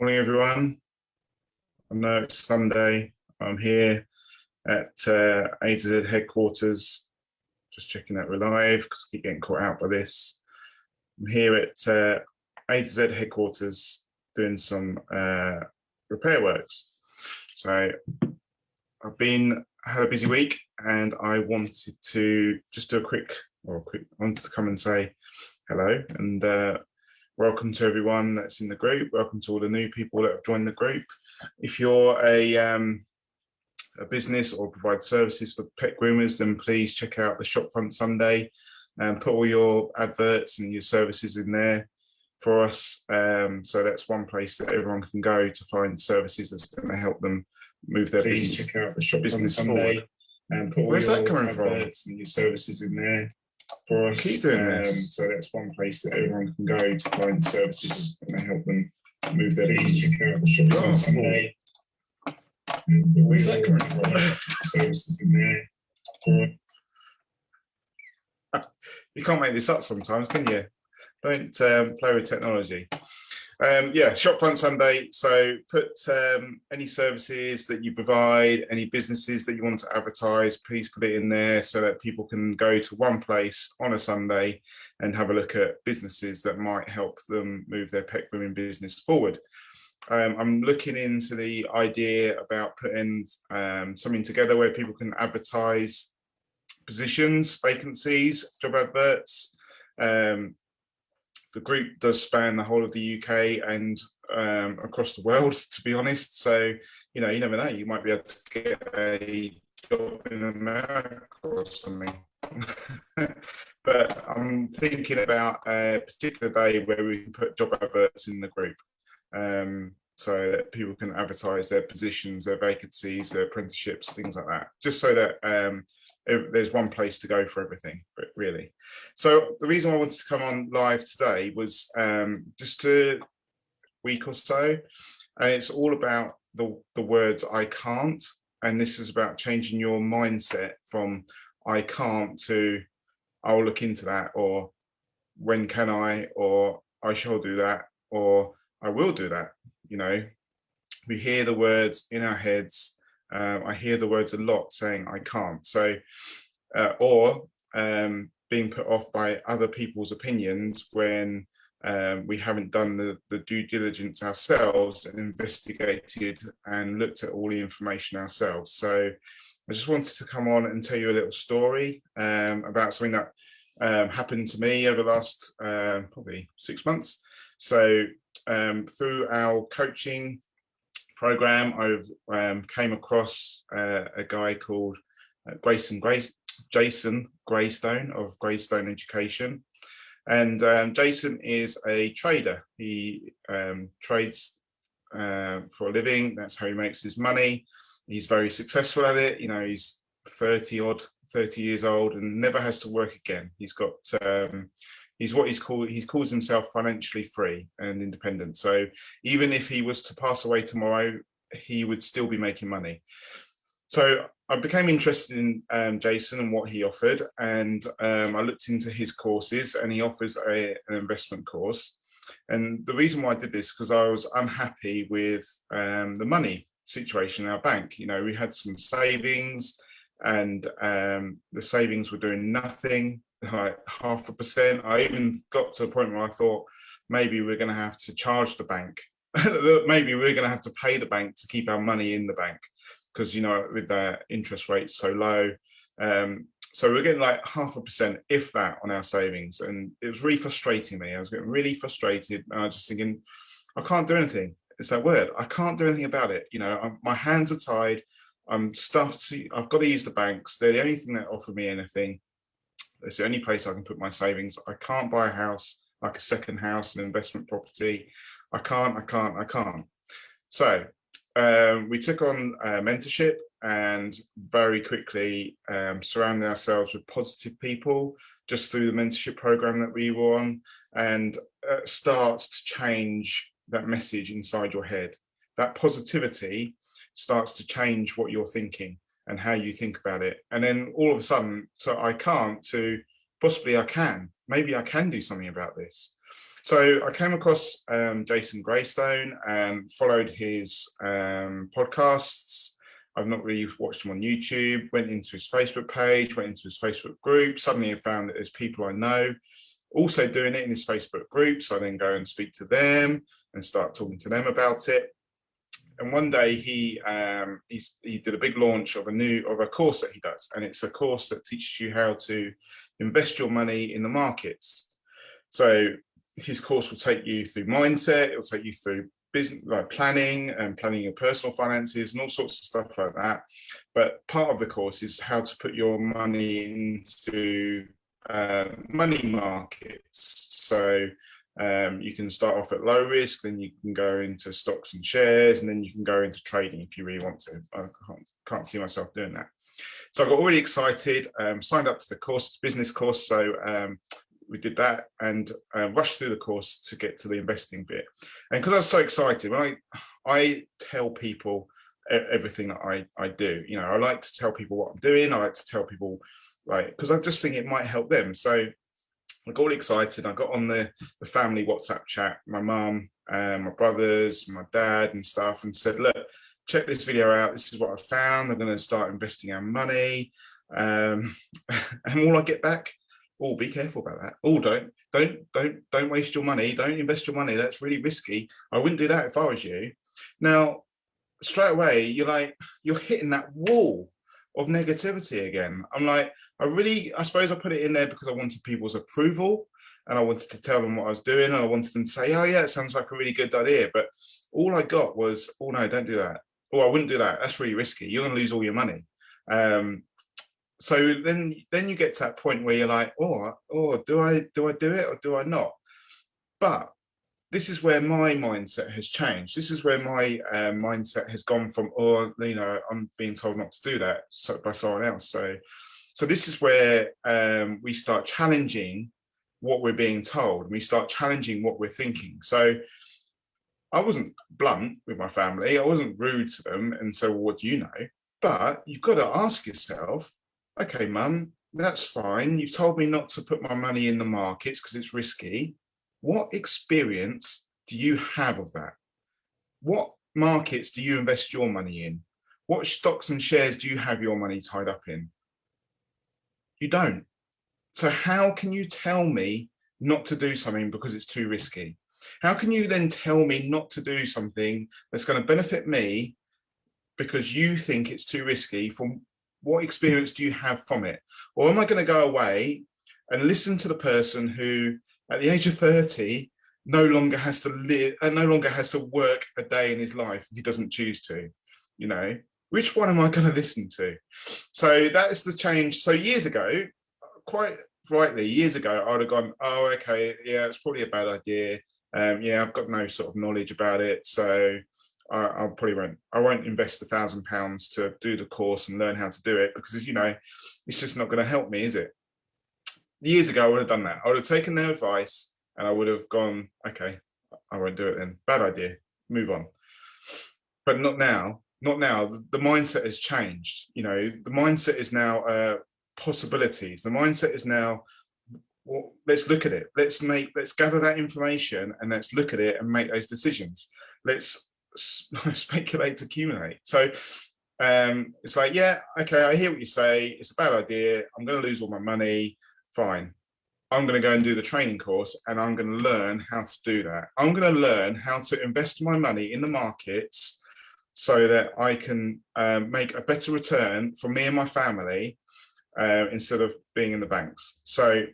Morning, everyone. I know it's Sunday. I'm here at A to Z headquarters, just checking that we're live because I keep getting caught out by this. I'm here at A to Z headquarters doing some repair works. So I've had a busy week, and I wanted to just do I wanted to come and say hello and welcome to everyone that's in the group. Welcome to all the new people that have joined the group. If you're a business or provide services for pet groomers, then please check out the Shopfront Sunday and put all your adverts and your services in there for us. So that's one place that everyone can go to find services that's going to help them move their business. Please check out the Shopfront Sunday and put all your adverts and your services in there for us. Keep doing this. So that's one place that everyone can go to find services and help them move their business. Check out the Shopfront Sunday. Where's that coming from? Services in there for. You can't make this up sometimes, can you? Don't play with technology. Yeah, Shopfront Sunday. So put any services that you provide, any businesses that you want to advertise, please put it in there so that people can go to one place on a Sunday and have a look at businesses that might help them move their pet grooming business forward. I'm looking into the idea about putting something together where people can advertise positions, vacancies, job adverts. The group does span the whole of the UK and across the world, to be honest. So, you never know, you might be able to get a job in America or something. But I'm thinking about a particular day where we can put job adverts in the group so that people can advertise their positions, their vacancies, their apprenticeships, things like that, just so that there's one place to go for everything, really. So the reason I wanted to come on live today was just a week or so, and it's all about the words "I can't," and this is about changing your mindset from "I can't" to "I'll look into that," or "When can I?" or "I shall do that," or "I will do that." We hear the words in our heads. I hear the words a lot saying "I can't," so or being put off by other people's opinions when we haven't done the due diligence ourselves and investigated and looked at all the information ourselves. So I just wanted to come on and tell you a little story about something that happened to me over the last probably 6 months. So through our coaching program, I've came across a guy called Jason Greystone of Greystone Education, and Jason is a trader. He trades for a living. That's how he makes his money. He's very successful at it. He's 30 years old and never has to work again. He's got he calls himself financially free and independent. So even if he was to pass away tomorrow, he would still be making money. So I became interested in Jason and what he offered, and I looked into his courses, and he offers an investment course. And the reason why I did this because I was unhappy with the money situation in our bank. We had some savings, and the savings were doing nothing, like 0.5%. I even got to a point where I thought maybe we're going to have to charge the bank. Maybe we're going to have to pay the bank to keep our money in the bank because, with the interest rates so low. So we're getting like 0.5%, if that, on our savings. And it was really frustrating me. I was getting really frustrated. And I was just thinking, I can't do anything. It's that word. I can't do anything about it. My hands are tied. I'm stuffed. I've got to use the banks. They're the only thing that offer me anything. It's the only place I can put my savings. I can't buy a house, like a second house, an investment property. I can't. So we took on mentorship and very quickly surrounded ourselves with positive people just through the mentorship program that we were on, and starts to change that message inside your head. That positivity starts to change what you're thinking and how you think about it. And then all of a sudden, so I can't to possibly I can. Maybe I can do something about this. So I came across Jason Greystone and followed his podcasts. I've not really watched him on YouTube, went into his Facebook page, went into his Facebook group. Suddenly I found that there's people I know also doing it in his Facebook group. So I then go and speak to them and start talking to them about it. And one day he did a big launch of a course that he does, and it's a course that teaches you how to invest your money in the markets. So his course will take you through mindset, it will take you through business, like planning and planning your personal finances and all sorts of stuff like that. But part of the course is how to put your money into money markets. So you can start off at low risk, then you can go into stocks and shares, and then you can go into trading if you really want to. I can't see myself doing that. So I got really excited, signed up to the course, business course. So we did that and rushed through the course to get to the investing bit. And because I was so excited, when I tell people everything that I do, you know, I like to tell people what I'm doing. I like to tell people, like, because I just think it might help them. So I got all excited. I got on the family WhatsApp chat, my mum, my brothers, my dad and stuff, and said, look, check this video out. This is what I found. I'm going to start investing our money. And all I get back, oh, be careful about that. Oh, don't waste your money. Don't invest your money. That's really risky. I wouldn't do that if I was you. Now, straight away, you're hitting that wall of negativity again. I'm like, I suppose I put it in there because I wanted people's approval and I wanted to tell them what I was doing and I wanted them to say, oh yeah, it sounds like a really good idea. But all I got was, oh no, don't do that. Oh, I wouldn't do that. That's really risky. You're going to lose all your money. So then you get to that point where you're like, oh, do I do it or do I not? But this is where my mindset has changed. This is where my mindset has gone from, oh, you know, I'm being told not to do that by someone else. So this is where we start challenging what we're being told, and we start challenging what we're thinking. So I wasn't blunt with my family. I wasn't rude to them and say, well, what do you know? But you've got to ask yourself, okay, mum, that's fine. You've told me not to put my money in the markets because it's risky. What experience do you have of that? What markets do you invest your money in? What stocks and shares do you have your money tied up in? You don't. So how can you tell me not to do something because it's too risky? How can you then tell me not to do something that's going to benefit me because you think it's too risky? From what experience do you have from it? Or am I going to go away and listen to the person who at the age of 30 no longer has to live and no longer has to work a day in his life if he doesn't choose to? You know, which one am I going to listen to? So that is the change. So years ago, quite rightly, years ago, I'd have gone, oh, okay, yeah, it's probably a bad idea. Yeah, I've got no sort of knowledge about it, so I won't invest £1,000 to do the course and learn how to do it because, you know, it's just not going to help me, is it? Years ago, I would have done that. I would have taken their advice and I would have gone, okay, I won't do it then. Bad idea, move on. But not now. Not now. The mindset has changed. You know, the mindset is now possibilities. The mindset is now, well, let's look at it. Let's gather that information and let's look at it and make those decisions. Let's speculate to accumulate. So it's like, yeah, okay, I hear what you say. It's a bad idea. I'm going to lose all my money. Fine. I'm going to go and do the training course and I'm going to learn how to do that. I'm going to learn how to invest my money in the markets so that I can make a better return for me and my family instead of being in the banks. So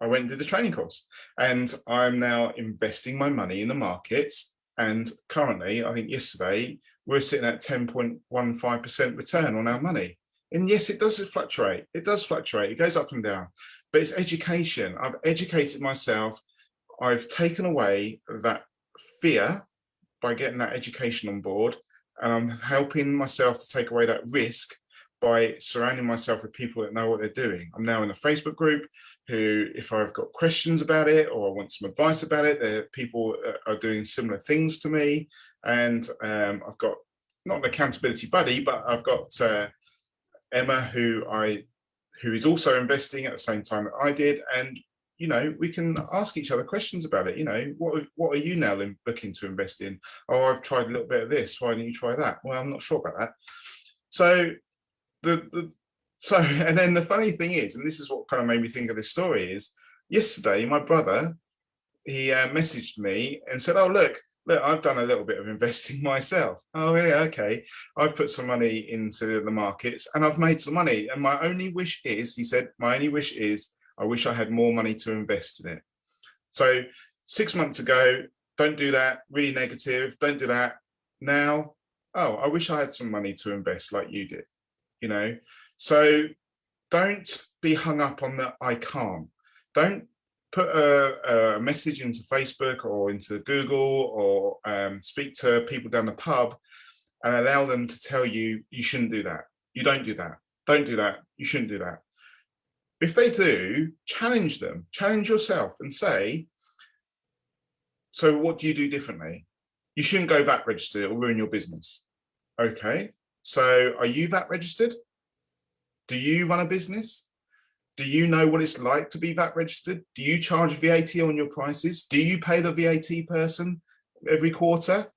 I went and did the training course and I'm now investing my money in the markets. And currently, I think yesterday, we're sitting at 10.15% return on our money. And yes, it does fluctuate. It does fluctuate. It goes up and down. But it's education. I've educated myself. I've taken away that fear by getting that education on board. And I'm helping myself to take away that risk by surrounding myself with people that know what they're doing. I'm now in a Facebook group who, if I've got questions about it or I want some advice about it, people are doing similar things to me. And I've got not an accountability buddy, but I've got Emma, who is also investing at the same time that I did. And, you know, we can ask each other questions about it. You know, what are you now looking to invest in? Oh, I've tried a little bit of this. Why don't you try that? Well, I'm not sure about that. So and then the funny thing is, and this is what kind of made me think of this story, is yesterday my brother, he messaged me and said, oh, look, I've done a little bit of investing myself. Oh yeah, okay. I've put some money into the markets and I've made some money. And my only wish is, he said, my only wish is I wish I had more money to invest in it. So 6 months ago, don't do that, really negative, don't do that. Now, oh, I wish I had some money to invest like you did, you know? So don't be hung up on the I can't. Don't put a message into Facebook or into Google or speak to people down the pub and allow them to tell you, you shouldn't do that. You don't do that. Don't do that. You shouldn't do that. If they do, challenge them, challenge yourself and say, so what do you do differently? You shouldn't go VAT registered, it will ruin your business. Okay, so are you VAT registered? Do you run a business? Do you know what it's like to be VAT registered? Do you charge VAT on your prices? Do you pay the VAT person every quarter?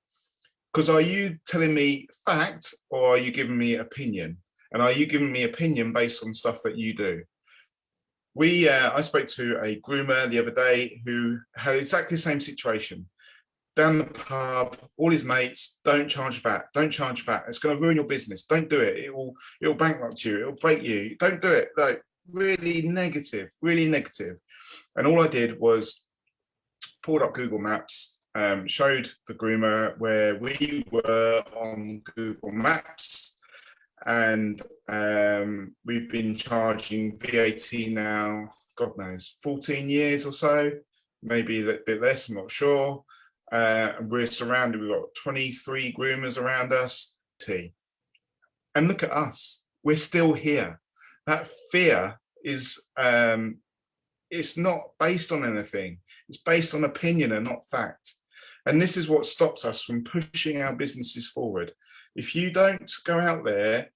Because are you telling me fact or are you giving me opinion? And are you giving me opinion based on stuff that you do? I spoke to a groomer the other day who had exactly the same situation. Down the pub, all his mates, don't charge VAT, don't charge VAT. It's going to ruin your business. Don't do it. It'll bankrupt you. It'll break you. Don't do it. Like, really negative, really negative. And all I did was pulled up Google Maps, showed the groomer where we were on Google Maps, and we've been charging VAT now, God knows, 14 years or so, maybe a bit less, I'm not sure. We're surrounded, we've got 23 groomers around us. And look at us, we're still here. That fear is, it's not based on anything. It's based on opinion and not fact. And this is what stops us from pushing our businesses forward. If you don't go out there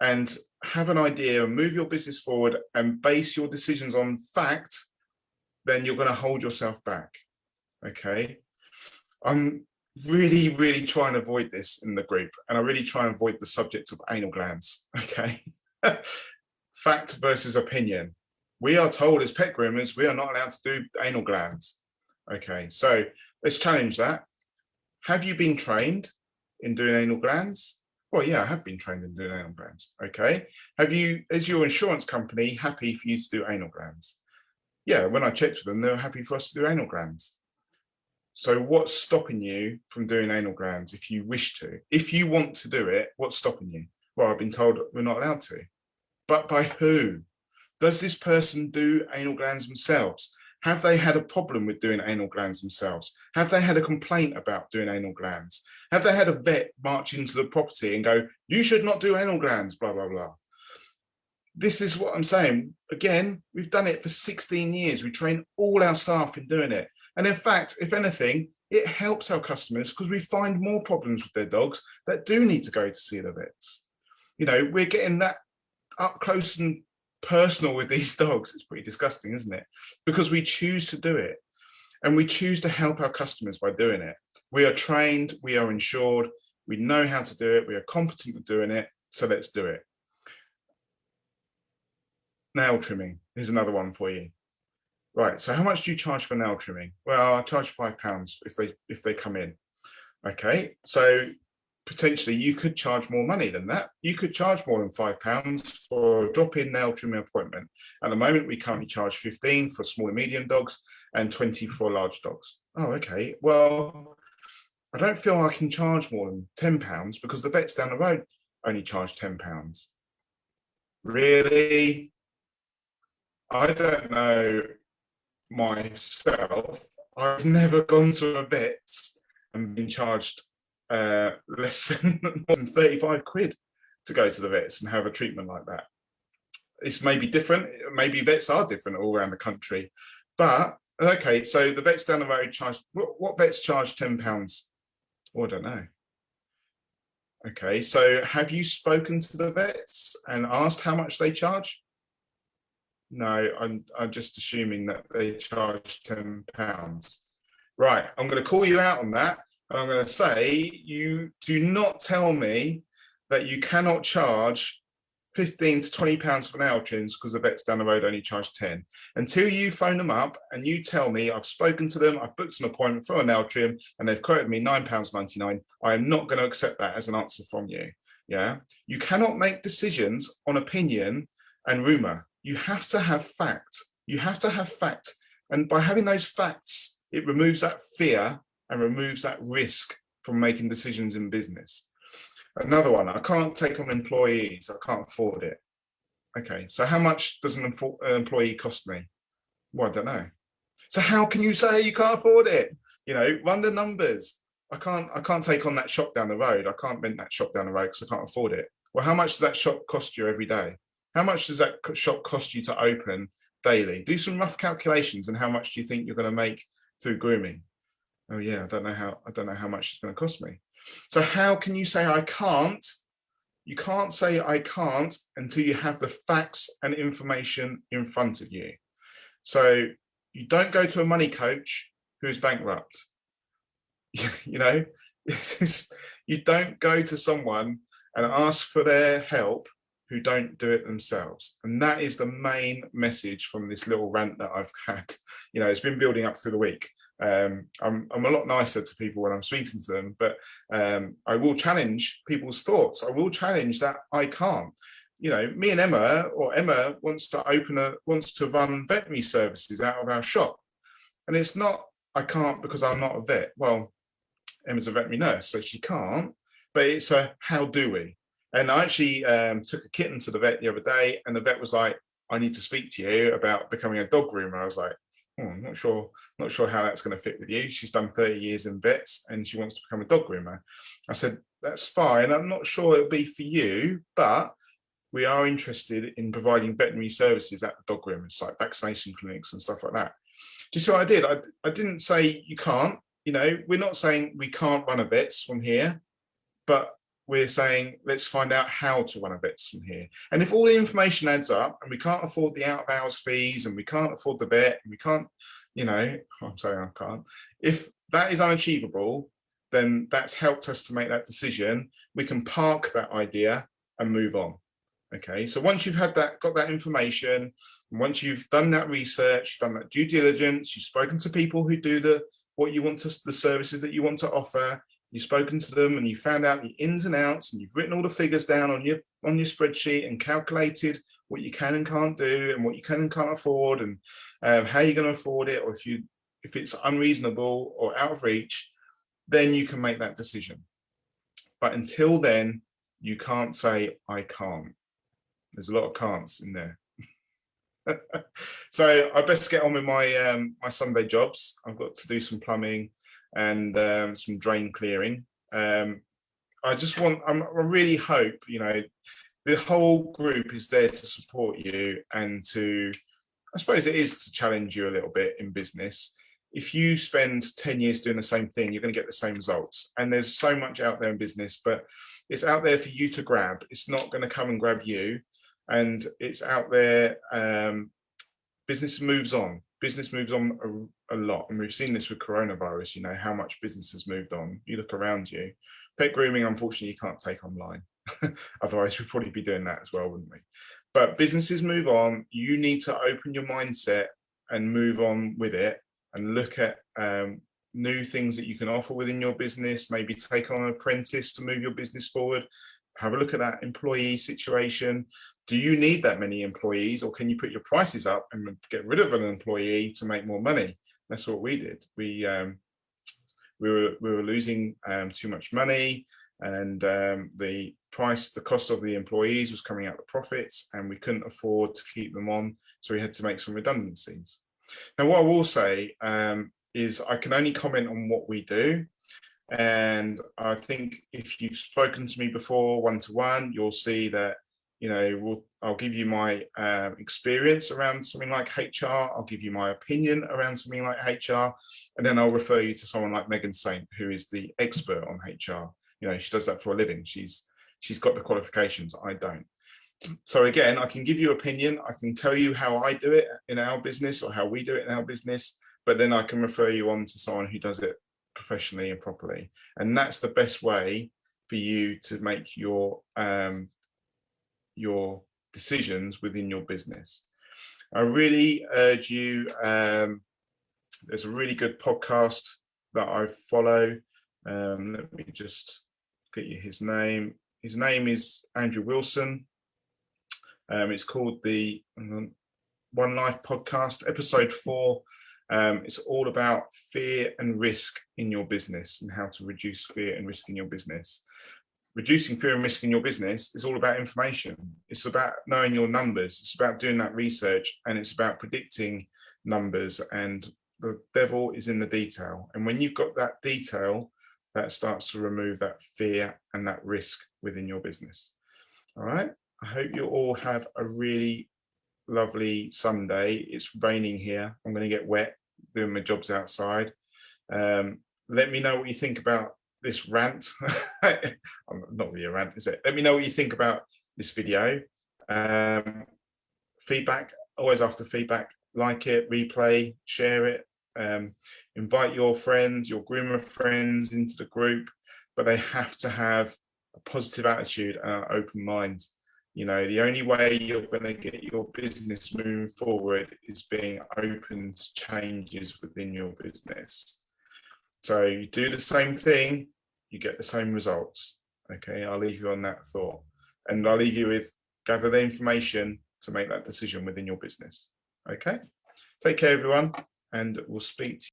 and have an idea and move your business forward and base your decisions on fact, then you're going to hold yourself back. Okay. I'm really, really trying to avoid this in the group, and I really try and avoid the subject of anal glands. Okay. Fact versus opinion. We are told as pet groomers, we are not allowed to do anal glands. Okay. So let's challenge that. Have you been trained in doing anal glands? Well, yeah, I have been trained in doing anal glands. Okay. Is your insurance company happy for you to do anal glands? Yeah, when I checked with them, they were happy for us to do anal glands. So what's stopping you from doing anal glands if you wish to? If you want to do it, what's stopping you? Well, I've been told we're not allowed to. But by who? Does this person do anal glands themselves? Have they had a problem with doing anal glands themselves? Have they had a complaint about doing anal glands? Have they had a vet march into the property and go, you should not do anal glands, blah, blah, blah. This is what I'm saying. Again, we've done it for 16 years. We train all our staff in doing it. And in fact, if anything, it helps our customers because we find more problems with their dogs that do need to go to see the vets. You know, we're getting that up close and personal with these dogs. It's pretty disgusting, isn't it? Because we choose to do it and we choose to help our customers by doing it. We are trained, we are insured, we know how to do it, we are competent at doing it, so let's do it. Nail trimming, here's another one for you. Right, so how much do you charge for nail trimming? Well, I charge £5 if they come in. Okay, so potentially you could charge more money than that. You could charge more than £5 for a drop-in nail trimming appointment. At the moment, we currently charge 15 for small and medium dogs and 20 for large dogs. Oh, okay. Well, I don't feel I can charge more than £10 because the vets down the road only charge £10. Really? I don't know myself. I've never gone to a vet and been charged less than 35 quid to go to the vets and have a treatment like that. It's maybe different. Maybe vets are different all around the country. But, okay, so the vets down the road charge, what vets charge £10? Oh, I don't know. Okay, so have you spoken to the vets and asked how much they charge? No, I'm just assuming that they charge £10. Right, I'm going to call you out on that. And I'm going to say, you do not tell me that you cannot charge £15 to £20 for nail trims because the vets down the road only charge 10. Until you phone them up and you tell me I've spoken to them, I've booked an appointment for a nail trim and they've quoted me £9.99, I am not going to accept that as an answer from you. Yeah, you cannot make decisions on opinion and rumor. You have to have fact. You have to have fact. And by having those facts, it removes that fear and removes that risk from making decisions in business. Another one, I can't take on employees. I can't afford it. Okay, so how much does an employee cost me? Well, I don't know. So how can you say you can't afford it? You know, run the numbers. I can't take on that shop down the road. I can't rent that shop down the road because I can't afford it. Well, how much does that shop cost you every day? How much does that shop cost you to open daily? Do some rough calculations and how much do you think you're going to make through grooming? Oh yeah, I don't know how much it's going to cost me. So how can you say I can't? You can't say I can't until you have the facts and information in front of you. So you don't go to a money coach who's bankrupt. You know, you don't go to someone and ask for their help who don't do it themselves. And that is the main message from this little rant that I've had. You know, it's been building up through the week. I'm a lot nicer to people when I'm speaking to them, but I will challenge people's thoughts. I will challenge that I can't. You know, me and Emma wants to run veterinary services out of our shop. And it's not, I can't because I'm not a vet. Well, Emma's a veterinary nurse, so she can't, but it's a how do we? And I actually took a kitten to the vet the other day, and the vet was like, I need to speak to you about becoming a dog groomer. I was like, I'm not sure how that's going to fit with you. She's done 30 years in vets and she wants to become a dog groomer. I said, that's fine. I'm not sure it'll be for you, but we are interested in providing veterinary services at the dog groomers, like vaccination clinics and stuff like that. Do you see what I did? I didn't say you can't. You know, we're not saying we can't run a vets from here, but we're saying let's find out how to run a vets from here. And if all the information adds up and we can't afford the out of hours fees and we can't afford the vet and we can't, you know, I'm saying I can't, if that is unachievable, then that's helped us to make that decision. We can park that idea and move on. Okay, so once you've got that information, and once you've done that research, done that due diligence, you've spoken to people who do the services that you want to offer, you've spoken to them and you found out the ins and outs and you've written all the figures down on your spreadsheet and calculated what you can and can't do and what you can and can't afford and how you're going to afford it, or if it's unreasonable or out of reach, then you can make that decision. But until then, you can't say I can't. There's a lot of can'ts in there. So I best get on with my my Sunday jobs. I've got to do some plumbing and some drain clearing. I really hope, you know, the whole group is there to support you and to, I suppose it is to challenge you a little bit in business. If you spend 10 years doing the same thing, you're going to get the same results. And there's so much out there in business, but it's out there for you to grab. It's not going to come and grab you. And it's out there. Business moves on. Business moves on a lot. And we've seen this with coronavirus, you know, how much business has moved on. You look around you. Pet grooming, unfortunately, you can't take online. Otherwise, we'd probably be doing that as well, wouldn't we? But businesses move on. You need to open your mindset and move on with it and look at new things that you can offer within your business. Maybe take on an apprentice to move your business forward. Have a look at that employee situation. Do you need that many employees, or can you put your prices up and get rid of an employee to make more money? That's what we did. We were losing too much money, and the cost of the employees was coming out of profits, and we couldn't afford to keep them on, so we had to make some redundancies. Now, what I will say is I can only comment on what we do. And I think if you've spoken to me before one-to-one, you'll see that, you know, I'll give you my experience around something like HR. I'll give you my opinion around something like HR. And then I'll refer you to someone like Megan Saint, who is the expert on HR. You know, she does that for a living. She's got the qualifications. I don't. So again, I can give you opinion. I can tell you how I do it in our business or how we do it in our business, but then I can refer you on to someone who does it professionally and properly. And that's the best way for you to make your decisions within your business. I really urge you. There's a really good podcast that I follow. Let me just get you his name. His name is Andrew Wilson. It's called the One Life Podcast, episode 4. It's all about fear and risk in your business and how to reduce fear and risk in your business. Reducing fear and risk in your business is all about information. It's about knowing your numbers. It's about doing that research, and it's about predicting numbers. And the devil is in the detail. And when you've got that detail, that starts to remove that fear and that risk within your business. All right. I hope you all have a really lovely Sunday. It's raining here. I'm going to get wet doing my jobs outside. Let me know what you think about this rant. Not really a rant, is it? Let me know what you think about this video. Feedback, always after feedback. Like it, replay, share it. Invite your friends, your groomer friends into the group, but they have to have a positive attitude and an open mind. You know, the only way you're going to get your business moving forward is being open to changes within your business. So you do the same thing, you get the same results. Okay, I'll leave you on that thought. And I'll leave you with gather the information to make that decision within your business. Okay, take care, everyone, and we'll speak to you.